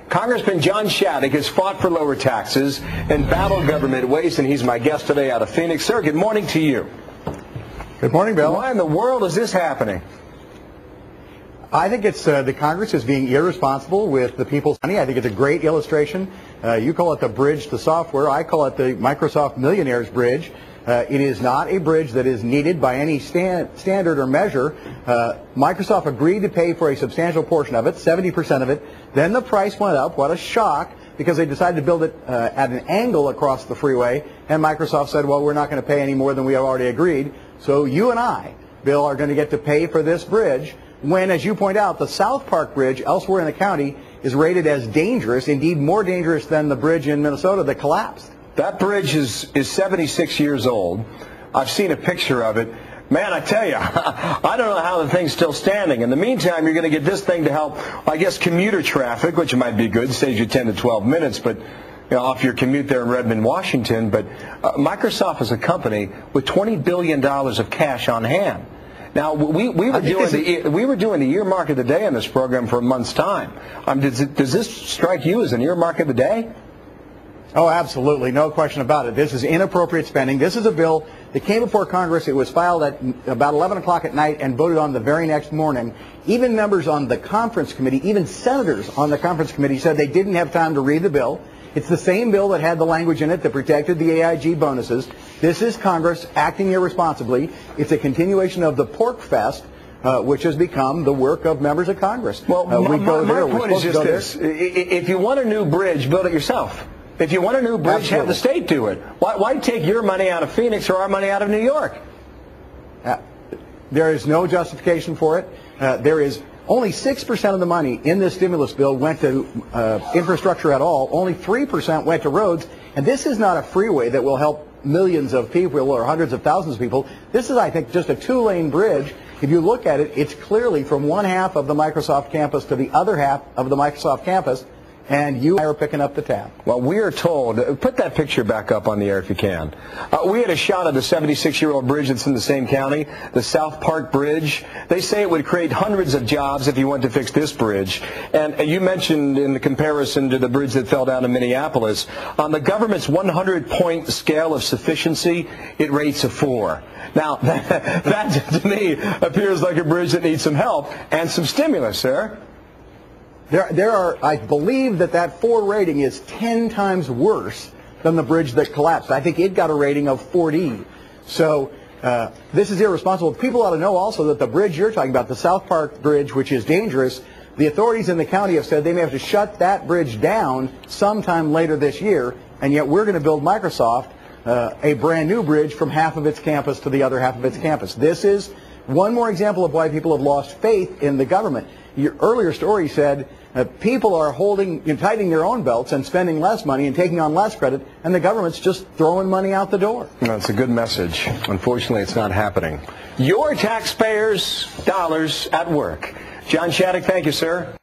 Congressman John Shadegg has fought for lower taxes and battled government waste, and he's my guest today out of Phoenix. Sir, good morning to you. Good morning, Bill. Why in the world is this happening? I think it's the Congress is being irresponsible with the people's money. I think it's a great illustration. You call it the bridge to software. I call it the Microsoft Millionaires Bridge. It is not a bridge that is needed by any standard or measure. Microsoft agreed to pay for a substantial portion of it, 70% of it. Then the price went up. What a shock, because they decided to build it at an angle across the freeway. And Microsoft said, well, we're not going to pay any more than we have already agreed. So you and I, Bill, are going to get to pay for this bridge when, as you point out, the South Park Bridge elsewhere in the county is rated as dangerous, indeed more dangerous than the bridge in Minnesota that collapsed. That bridge is 76 years old. I've seen a picture of it. Man, I tell you, I don't know how the thing's still standing. In the meantime, you're going to get this thing to help, I guess, commuter traffic, which might be good, saves you 10 to 12 minutes, but off your commute there in Redmond, Washington. But Microsoft is a company with $20 billion of cash on hand. Now, we were doing the earmark of the day on this program for a month's time. Does this strike you as an earmark of the day? Oh, absolutely. No question about it. This is inappropriate spending. This is a bill that came before Congress. It was filed at about 11 o'clock at night and voted on the very next morning. Even members on the conference committee, even senators on the conference committee said they didn't have time to read the bill. It's the same bill that had the language in it that protected the AIG bonuses. This is Congress acting irresponsibly. It's a continuation of the pork fest, which has become the work of members of Congress. Well, my point is just this. If you want a new bridge, build it yourself. If you want a new bridge, have the state do it. Why take your money out of Phoenix or our money out of New York? There is no justification for it. There is only 6% of the money in this stimulus bill went to infrastructure at all. Only 3% went to roads. And this is not a freeway that will help millions of people or hundreds of thousands of people. This is, I think, just a two-lane bridge. If you look at it, it's clearly from one half of the Microsoft campus to the other half of the Microsoft campus. And you are picking up the tab. Well, we are told, put that picture back up on the air if you can. We had a shot of the 76-year-old bridge that's in the same county, the South Park Bridge. They say it would create hundreds of jobs if you went to fix this bridge. And you mentioned in the comparison to the bridge that fell down in Minneapolis, on the government's 100-point scale of sufficiency, it rates a 4. Now, that to me appears like a bridge that needs some help and some stimulus, sir. There are, I believe that 4 rating is 10 times worse than the bridge that collapsed. I think it got a rating of 4D. So this is irresponsible. People ought to know also that the bridge you're talking about, the South Park Bridge, which is dangerous, the authorities in the county have said they may have to shut that bridge down sometime later this year, and yet we're going to build Microsoft a brand new bridge from half of its campus to the other half of its campus. This is one more example of why people have lost faith in the government. Your earlier story said people are tightening their own belts and spending less money and taking on less credit, and the government's just throwing money out the door. That's a good message. Unfortunately, it's not happening. Your taxpayers' dollars at work. John Shadegg, thank you, sir.